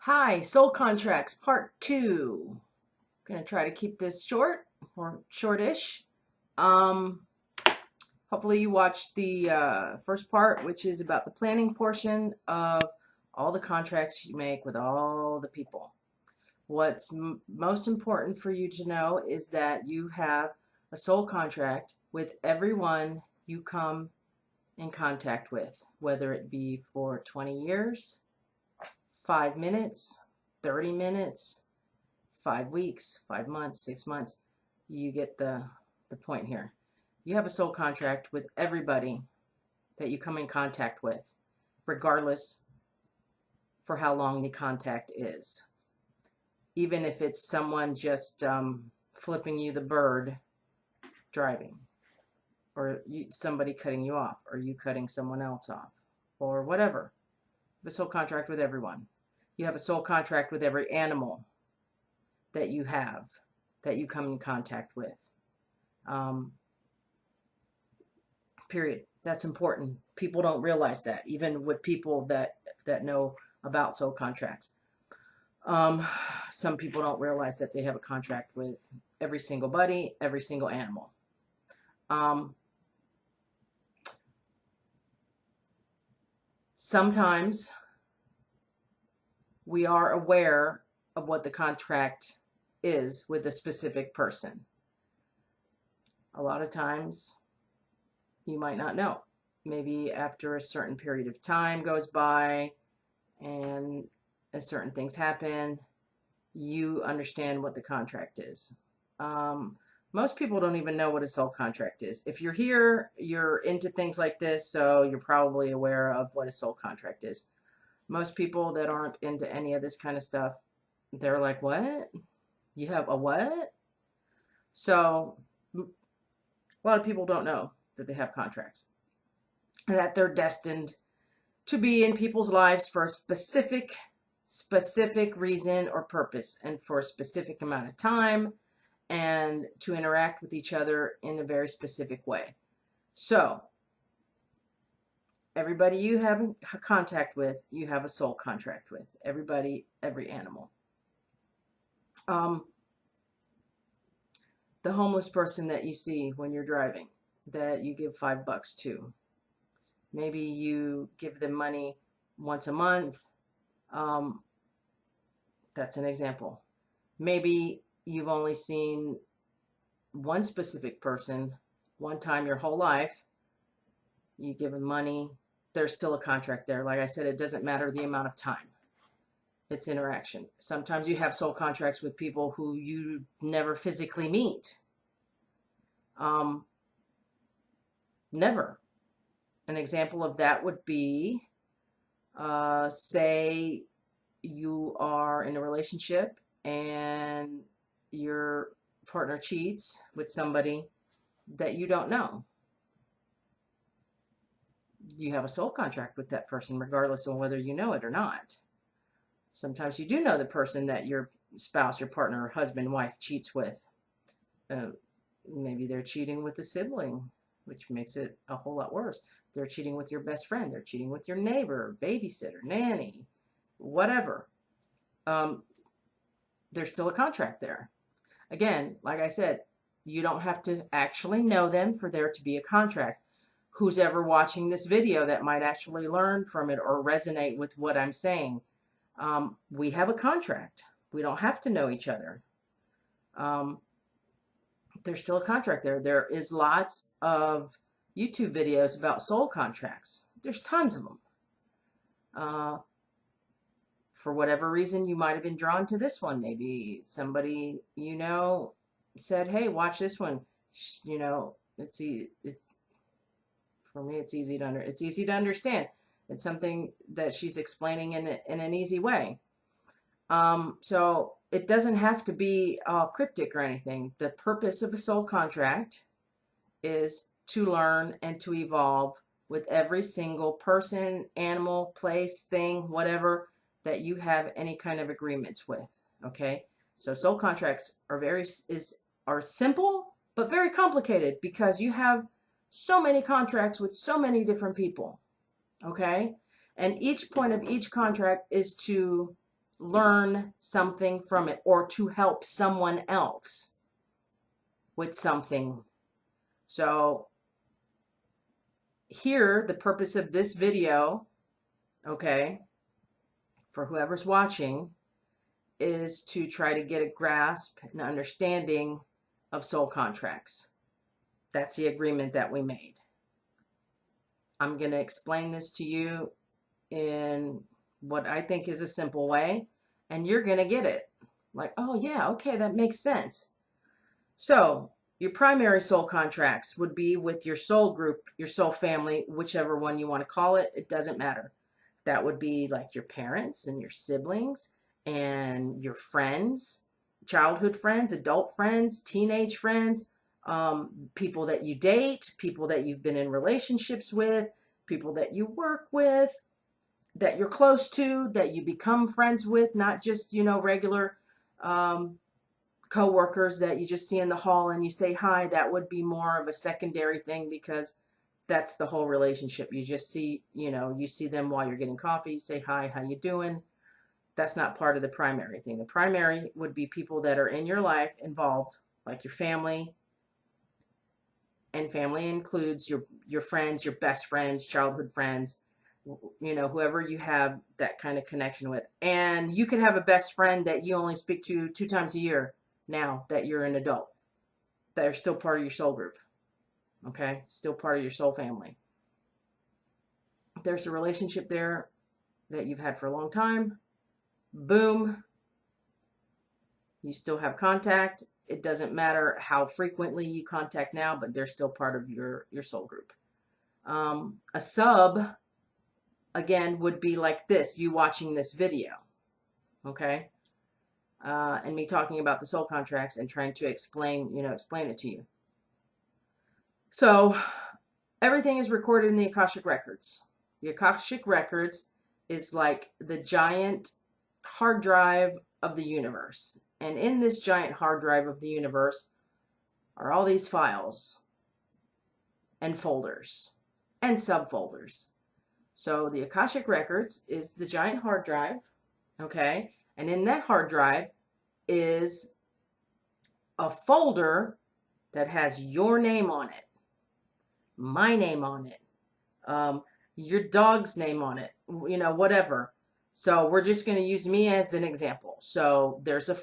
Hi, Soul Contracts Part 2. Gonna try to keep this short or shortish. Um, Hopefully you watched the first part, which is about the planning portion of all the contracts you make with all the people. What's most important for you to know is that you have a soul contract with everyone you come in contact with, whether it be for 20 years, 5 minutes, 30 minutes, 5 weeks, 5 months, 6 months. You get the point here. You have a soul contract with everybody that you come in contact with, regardless for how long the contact is. Even if it's someone just flipping you the bird driving, or somebody cutting you off, or you cutting someone else off, or whatever. You have a soul contract with everyone. You have a soul contract with every animal that you have, that you come in contact with. Um, period. That's important. People don't realize that, even with people that know about soul contracts. Um, some people don't realize that they have a contract with every single buddy, every single animal. Sometimes we are aware of what the contract is with a specific person. A lot of times you might not know. Maybe after a certain period of time goes by and as certain things happen, you understand what the contract is. Most people don't even know what a soul contract is. If you're here, you're into things like this, so you're probably aware of what a soul contract is. Most people that aren't into any of this kind of stuff, they're like, what? You have a what? So a lot of people don't know that they have contracts, and that they're destined to be in people's lives for a specific reason or purpose, and for a specific amount of time, and to interact with each other in a very specific way. So everybody you have contact with, you have a soul contract with. Everybody, every animal. The homeless person that you see when you're driving, that you give $5 to, maybe you give them money once a month. That's an example. Maybe you've only seen one specific person one time your whole life. You give them money. There's still a contract there. Like I said, it doesn't matter the amount of time. It's interaction. Sometimes you have soul contracts with people who you never physically meet. Never. An example of that would be, say you are in a relationship and your partner cheats with somebody that you don't know. You have a soul contract with that person, regardless of whether you know it or not. Sometimes you do know the person that your spouse, your partner, husband, wife cheats with. Maybe they're cheating with a sibling, which makes it a whole lot worse. They're cheating with your best friend. They're cheating with your neighbor, babysitter, nanny, whatever. There's still a contract there. Again, like I said, you don't have to actually know them for there to be a contract. Who's ever watching this video that might actually learn from it or resonate with what I'm saying, we have a contract. We don't have to know each other. There's still a contract there. There is lots of YouTube videos about soul contracts. There's tons of them. For whatever reason, you might have been drawn to this one. Maybe somebody you know said, "Hey, watch this one." You know, it's for me. It's easy to understand. It's something that she's explaining in an easy way. So it doesn't have to be cryptic or anything. The purpose of a soul contract is to learn and to evolve with every single person, animal, place, thing, whatever that you have any kind of agreements with. Okay, so soul contracts are simple but very complicated, because you have so many contracts with so many different people. Okay, and each point of each contract is to learn something from it or to help someone else with something. So here, the purpose of this video, okay, for whoever's watching, is to try to get a grasp and understanding of soul contracts. That's the agreement that we made. I'm going to explain this to you in what I think is a simple way, and you're going to get it. Like, oh yeah, okay, that makes sense. So your primary soul contracts would be with your soul group, your soul family, whichever one you want to call it. It doesn't matter. That would be like your parents and your siblings and your friends, childhood friends, adult friends, teenage friends, people that you date, people that you've been in relationships with, people that you work with, that you're close to, that you become friends with, not just, you know, regular co-workers that you just see in the hall and you say hi. That would be more of a secondary thing, because that's the whole relationship. You just see, you know, you see them while you're getting coffee, you say hi, how you doing? That's not part of the primary thing. The primary would be people that are in your life involved, like your family, and family includes your friends, your best friends, childhood friends, you know, whoever you have that kind of connection with. And you could have a best friend that you only speak to 2 times a year now that you're an adult. They're still part of your soul group. Okay? Still part of your soul family. There's a relationship there that you've had for a long time. Boom. You still have contact. It doesn't matter how frequently you contact now, but they're still part of your soul group. A sub, again, would be like this, you watching this video, okay? And me talking about the soul contracts and trying to explain it to you. So everything is recorded in the Akashic Records. The Akashic Records is like the giant hard drive of the universe. And in this giant hard drive of the universe are all these files and folders and subfolders. So the Akashic Records is the giant hard drive, okay? And in that hard drive is a folder that has your name on it, my name on it, your dog's name on it, you know, whatever. So we're just going to use me as an example. So there's a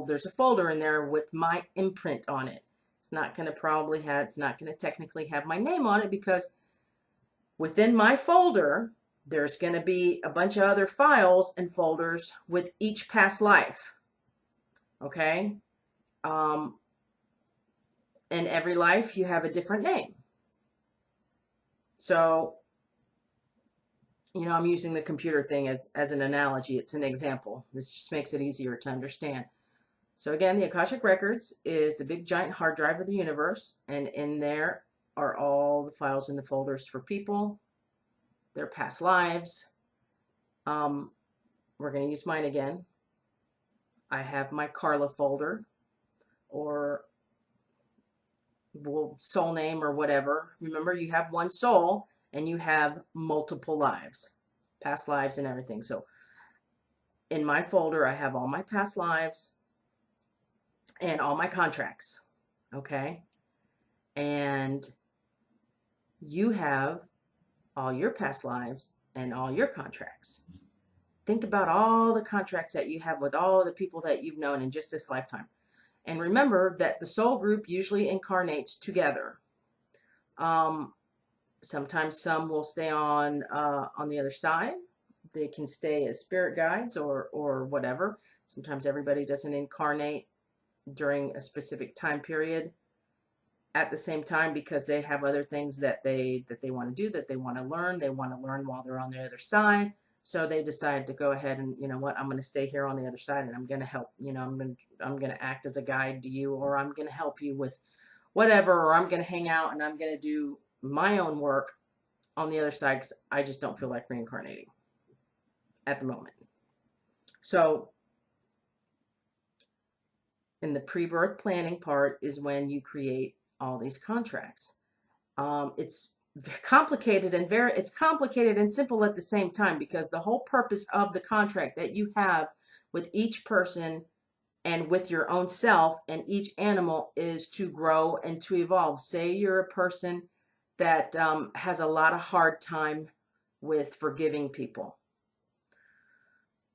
there's a folder in there with my imprint on it. It's not going to technically have my name on it, because within my folder, there's going to be a bunch of other files and folders with each past life. Okay? In every life, you have a different name. So, you know, I'm using the computer thing as an analogy. It's an example. This just makes it easier to understand. So again, the Akashic Records is the big giant hard drive of the universe, and in there are all the files and the folders for people, their past lives. We're going to use mine again. I have my Carla folder, or soul name or whatever. Remember, you have one soul and you have multiple lives, past lives and everything. So in my folder, I have all my past lives and all my contracts, okay? And you have all your past lives and all your contracts. Think about all the contracts that you have with all the people that you've known in just this lifetime. And remember that the soul group usually incarnates together. Sometimes some will stay on the other side. They can stay as spirit guides or whatever. Sometimes everybody doesn't incarnate during a specific time period at the same time, because they have other things that they want to do, that they want to learn. They want to learn while they're on the other side. So they decide to go ahead and, you know what, I'm going to stay here on the other side, and I'm going to help, you know, I'm going to act as a guide to you, or I'm going to help you with whatever, or I'm going to hang out and I'm going to do my own work on the other side, because I just don't feel like reincarnating at the moment. So in the pre-birth planning part is when you create all these contracts. It's complicated and it's complicated and simple at the same time, because the whole purpose of the contract that you have with each person and with your own self and each animal is to grow and to evolve. Say you're a person that has a lot of hard time with forgiving people.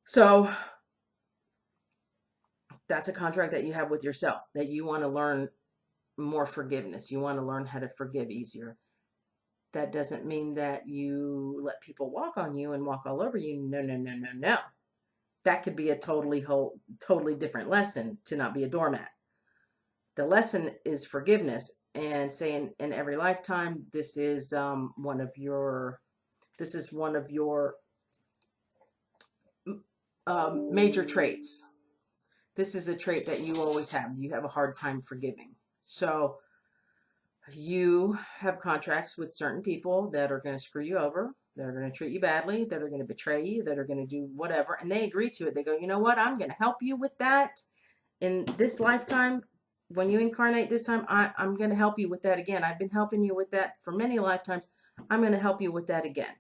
So that's a contract that you have with yourself, that you want to learn more forgiveness. You want to learn how to forgive easier. That doesn't mean that you let people walk on you and walk all over you. No, no, no, no, no. That could be a totally different lesson, to not be a doormat. The lesson is forgiveness, and saying in every lifetime, this is one of your major traits. This is a trait that you always have. You have a hard time forgiving. So you have contracts with certain people that are going to screw you over, that are going to treat you badly, that are going to betray you, that are going to do whatever, and they agree to it. They go, you know what, I'm going to help you with that in this lifetime. When you incarnate this time, I'm going to help you with that again. I've been helping you with that for many lifetimes. I'm going to help you with that again.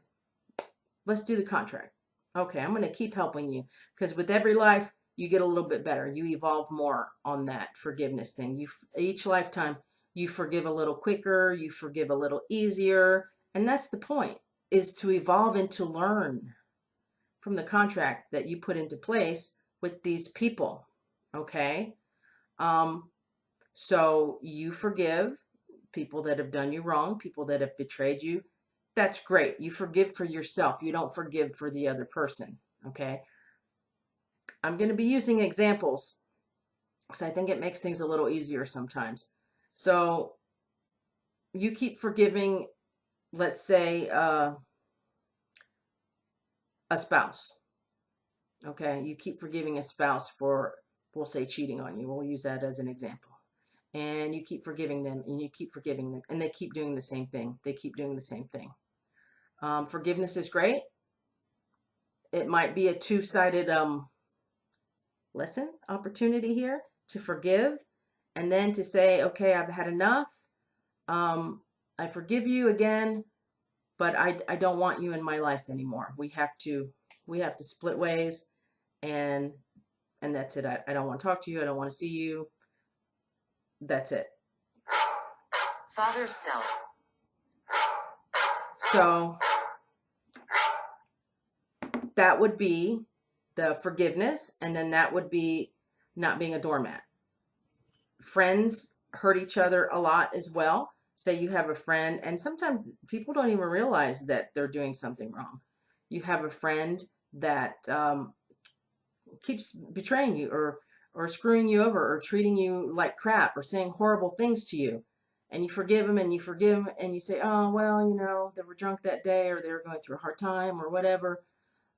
Let's do the contract. Okay, I'm going to keep helping you, because with every life, you get a little bit better. You evolve more on that forgiveness thing. Each lifetime, you forgive a little quicker, you forgive a little easier, and that's the point, is to evolve and to learn from the contract that you put into place with these people, okay? So you forgive people that have done you wrong, people that have betrayed you. That's great. You forgive for yourself. You don't forgive for the other person, okay? I'm going to be using examples because I think it makes things a little easier sometimes. So you keep forgiving, let's say, a spouse. Okay, you keep forgiving a spouse for, we'll say, cheating on you. We'll use that as an example. And you keep forgiving them, and you keep forgiving them, and they keep doing the same thing. They keep doing the same thing. Forgiveness is great. It might be a two-sided lesson, opportunity here to forgive, and then to say, okay, I've had enough. I forgive you again, but I don't want you in my life anymore. We have to split ways, and that's it. I don't want to talk to you. I don't want to see you. That's it. Father's self. So that would be the forgiveness, and then that would be not being a doormat. Friends hurt each other a lot as well. Say you have a friend, and sometimes people don't even realize that they're doing something wrong. You have a friend that keeps betraying you, or screwing you over, or treating you like crap, or saying horrible things to you. And you forgive them, and you forgive them, and you say, oh, well, you know, they were drunk that day, or they were going through a hard time, or whatever.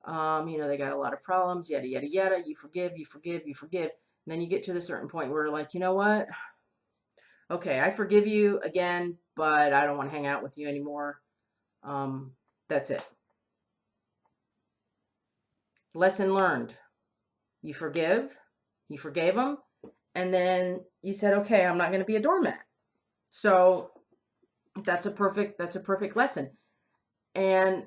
You know, they got a lot of problems, yada, yada, yada. You forgive, you forgive, you forgive. And then you get to the certain point where, like, you know what? Okay, I forgive you again, but I don't want to hang out with you anymore. That's it. Lesson learned. You forgive, you forgave them, and then you said, okay, I'm not going to be a doormat. So that's a perfect lesson. And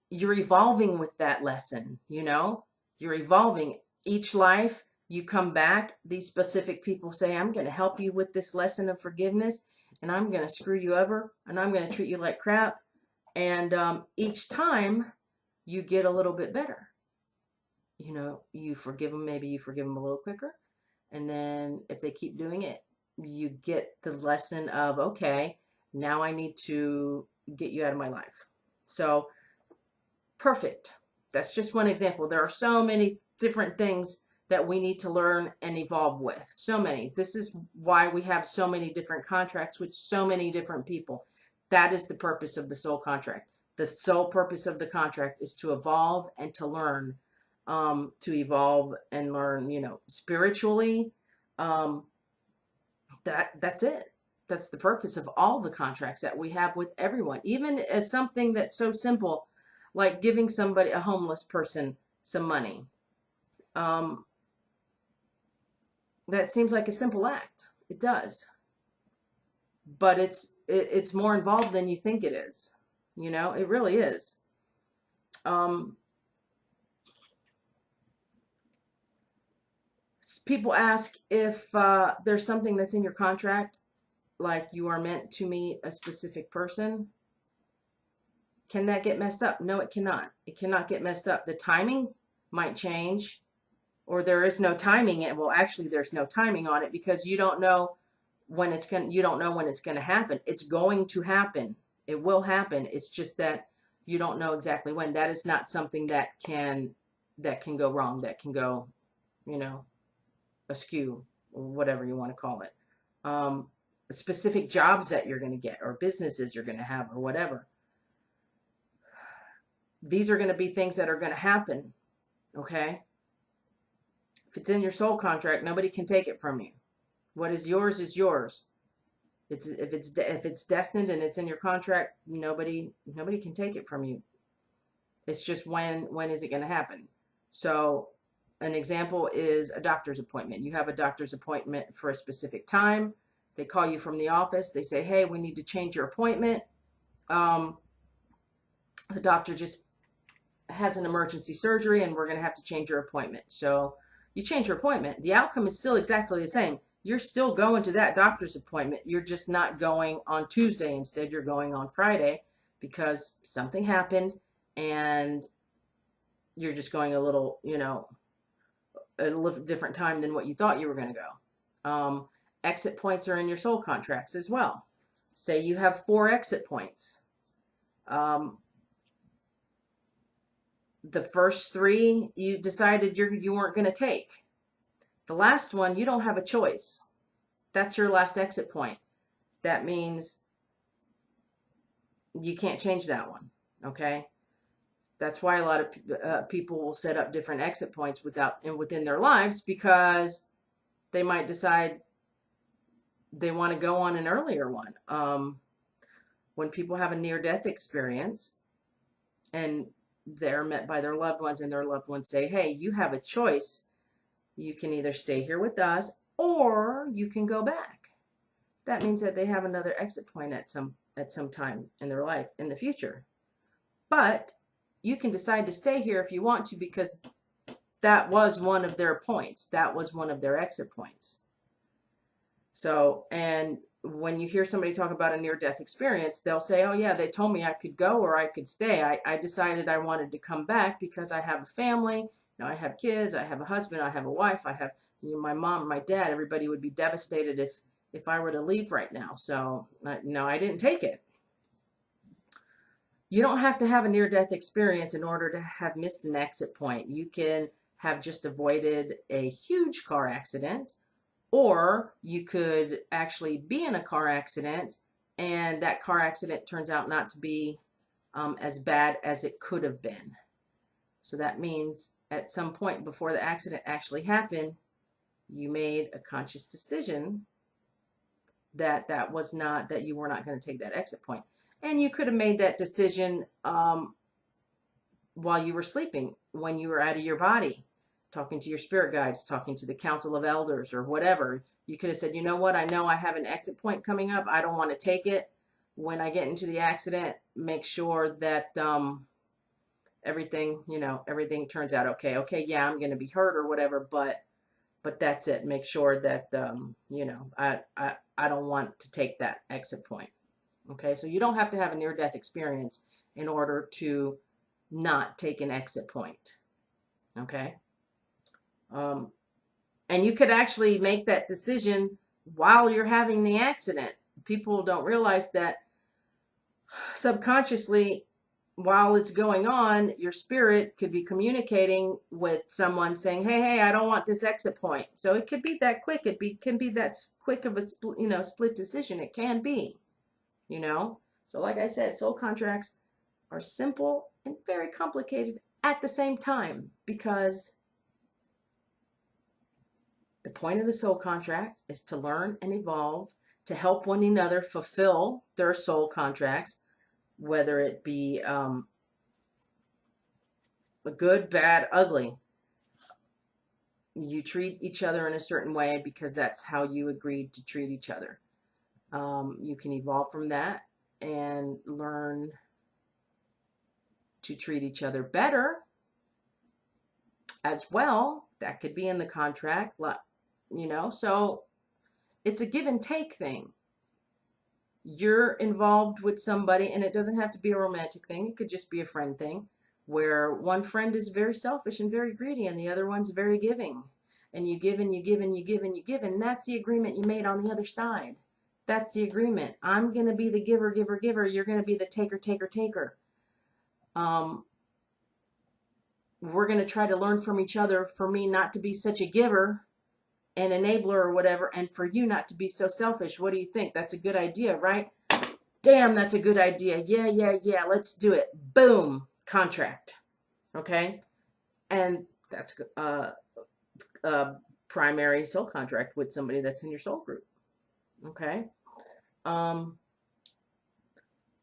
you're evolving with that lesson, you know? You're evolving. Each life, you come back, these specific people say, I'm going to help you with this lesson of forgiveness, and I'm going to screw you over, and I'm going to treat you like crap. And each time, you get a little bit better. You know, you forgive them, maybe you forgive them a little quicker. And then if they keep doing it, you get the lesson of, okay, now I need to get you out of my life. So, perfect. That's just one example. There are so many different things that we need to learn and evolve with. So many. This is why we have so many different contracts with so many different people. That is the purpose of the soul contract. The sole purpose of the contract is to evolve and to learn. To evolve and learn, you know, spiritually. That's it. That's the purpose of all the contracts that we have with everyone. Even as something that's so simple, like giving somebody, a homeless person, some money. That seems like a simple act. It does. but it's more involved than you think it is. You know, it really is. Um, People ask if there's something that's in your contract, like you are meant to meet a specific person. Can that get messed up? No, it cannot. It cannot get messed up. The timing might change, or there is no timing. Well, actually, there's no timing on it because you don't know when it's going. You don't know when it's going to happen. It's going to happen. It will happen. It's just that you don't know exactly when. That is not something that can go wrong. That can go, you know, askew, or whatever you want to call it. Specific jobs that you're going to get, or businesses you're going to have, or whatever. These are going to be things that are going to happen. Okay. If it's in your soul contract, nobody can take it from you. What is yours is yours. If it's destined and it's in your contract, nobody can take it from you. It's just when is it going to happen? So an example is a doctor's appointment. You have a doctor's appointment for a specific time. They call you from the office. They say, hey, we need to change your appointment. The doctor just has an emergency surgery and we're going to have to change your appointment. So you change your appointment. The outcome is still exactly the same. You're still going to that doctor's appointment. You're just not going on Tuesday. Instead, you're going on Friday because something happened and you're just going a little, at a little different time than what you thought you were going to go. Exit points are in your soul contracts as well. Say you have 4 exit points. The first 3 you decided you weren't going to take. The last one, you don't have a choice. That's your last exit point. That means you can't change that one. Okay. That's why a lot of people will set up different exit points within their lives, because they might decide they want to go on an earlier one. When people have a near-death experience and they're met by their loved ones and their loved ones say, hey, you have a choice. You can either stay here with us or you can go back. That means that they have another exit point at some time in their life in the future. But you can decide to stay here if you want to, because that was one of their points. That was one of their exit points. So, and when you hear somebody talk about a near-death experience, they'll say, oh yeah, they told me I could go or I could stay. I decided I wanted to come back because I have a family. I have kids, I have a husband, I have a wife, I have my mom, my dad. Everybody would be devastated if I were to leave right now. So, no, I didn't take it. You don't have to have a near-death experience in order to have missed an exit point. You can have just avoided a huge car accident, or you could actually be in a car accident and that car accident turns out not to be as bad as it could have been. So that means at some point before the accident actually happened, you made a conscious decision that you were not going to take that exit point. And you could have made that decision while you were sleeping, when you were out of your body, talking to your spirit guides, talking to the council of elders or whatever. You could have said, you know what, I know I have an exit point coming up. I don't want to take it. When I get into the accident, make sure that everything turns out okay. Okay, yeah, I'm going to be hurt or whatever, but that's it. Make sure that I don't want to take that exit point. Okay, so you don't have to have a near-death experience in order to not take an exit point. Okay, and you could actually make that decision while you're having the accident. People don't realize that subconsciously, while it's going on, your spirit could be communicating with someone saying, hey, I don't want this exit point. So it could be that quick. Can be that quick of a split decision. It can be, So like I said, soul contracts are simple and very complicated at the same time, because the point of the soul contract is to learn and evolve, to help one another fulfill their soul contracts, whether it be good, bad, ugly. You treat each other in a certain way because that's how you agreed to treat each other. You can evolve from that and learn to treat each other better as well. That could be in the contract, you know, so it's a give and take thing. You're involved with somebody, and it doesn't have to be a romantic thing. It could just be a friend thing, where one friend is very selfish and very greedy, and the other one's very giving. And you give and you give and you give and you give, and that's the agreement you made on the other side. That's the agreement. I'm going to be the giver, giver, giver. You're going to be the taker, taker, taker. We're going to try to learn from each other, for me not to be such a giver and enabler or whatever, and for you not to be so selfish. What do you think? That's a good idea, right? Damn, that's a good idea. Yeah, yeah, yeah, let's do it. Boom, contract. Okay? And that's a primary soul contract with somebody that's in your soul group. Okay?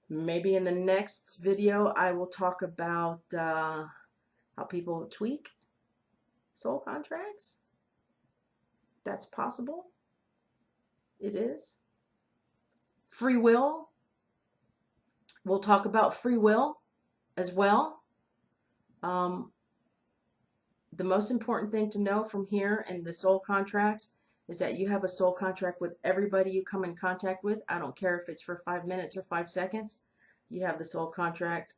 Maybe in the next video I will talk about how people tweak soul contracts. That's possible. It is. Free will. We'll talk about free will as well. The most important thing to know from here and the soul contracts is that you have a soul contract with everybody you come in contact with. I don't care if it's for 5 minutes or 5 seconds. You have the soul contract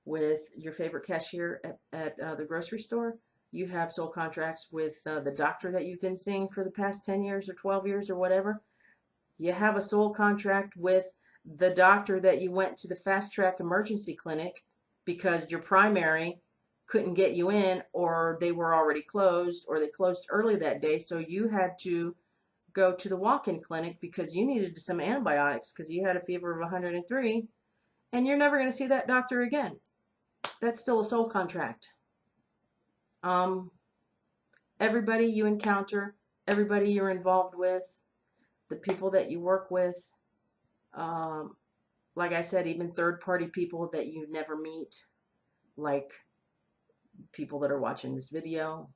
with your favorite cashier at the grocery store. You have soul contracts with the doctor that you've been seeing for the past 10 years or 12 years or whatever. You have a soul contract with the doctor that you went to the fast track emergency clinic because your primary couldn't get you in, or they were already closed, or they closed early that day, so you had to go to the walk-in clinic because you needed some antibiotics because you had a fever of 103, and you're never going to see that doctor again. That's still a soul contract. Everybody you encounter, everybody you're involved with, the people that you work with, like I said, even third-party people that you never meet, like people that are watching this video,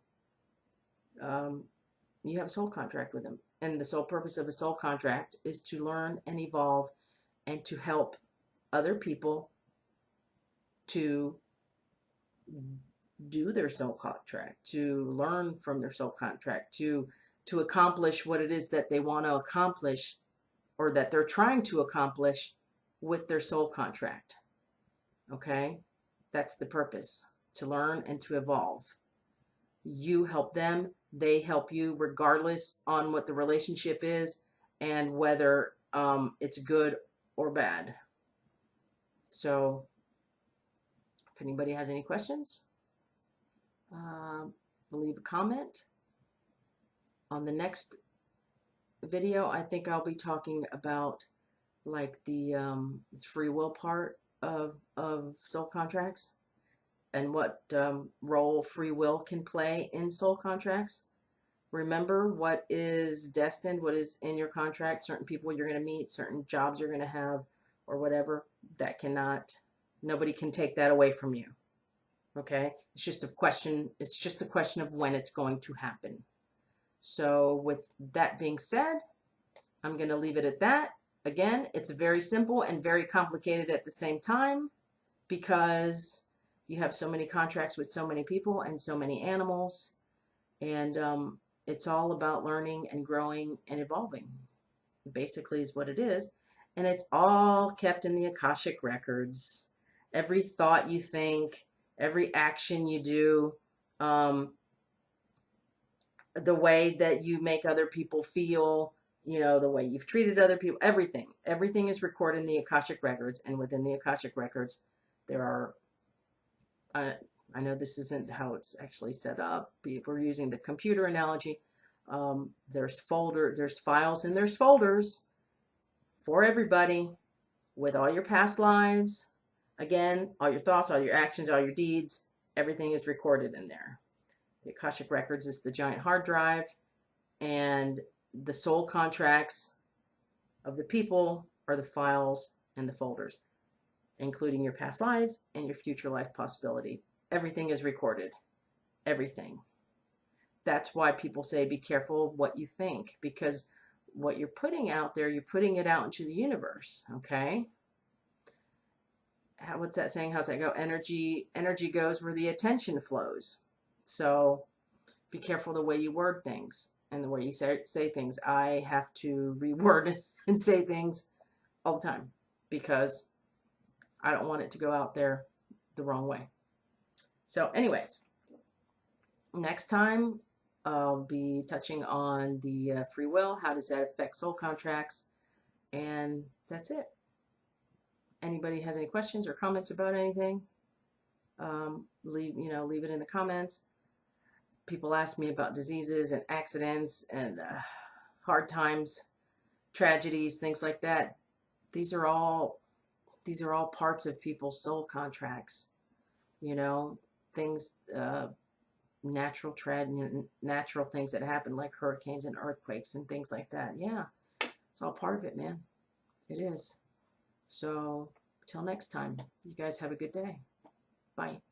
you have a soul contract with them. And the sole purpose of a soul contract is to learn and evolve and to help other people to do their soul contract, to learn from their soul contract, to accomplish what it is that they want to accomplish, or that they're trying to accomplish with their soul contract. Okay? That's the purpose, to learn and to evolve. You help them, they help you, regardless on what the relationship is and whether it's good or bad. So, if anybody has any questions, leave a comment. On the next video, I think I'll be talking about like the free will part of soul contracts, and what role free will can play in soul contracts. Remember what is destined, what is in your contract, certain people you're going to meet, certain jobs you're going to have, or whatever. That cannot, nobody can take that away from you. Okay? It's just a question of when it's going to happen. So with that being said, I'm going to leave it at that. Again, it's very simple and very complicated at the same time, because you have so many contracts with so many people and so many animals, and it's all about learning and growing and evolving, basically, is what it is. And it's all kept in the Akashic records. Every thought you think, every action you do, the way that you make other people feel, you know, the way you've treated other people, everything is recorded in the Akashic records. And within the Akashic records, there are, I know this isn't how it's actually set up. We're using the computer analogy. There's files, and there's folders for everybody with all your past lives. Again, all your thoughts, all your actions, all your deeds, everything is recorded in there. The Akashic records is the giant hard drive, and the soul contracts of the people are the files and the folders, including your past lives and your future life possibility. Everything is recorded. Everything. That's why people say be careful what you think, because what you're putting out there, you're putting it out into the universe, okay? What's that saying? How's that go? Energy goes where the attention flows. So be careful the way you word things and the way you say things. I have to reword and say things all the time because I don't want it to go out there the wrong way. So anyways, next time I'll be touching on the free will. How does that affect soul contracts? And that's it. Anybody has any questions or comments about anything, leave it in the comments. People ask me about diseases and accidents and hard times, tragedies, things like that. These are all parts of people's soul contracts. Things, natural things that happen, like hurricanes and earthquakes and things like that. Yeah, it's all part of it, man. It is. So, till next time, you guys have a good day. Bye.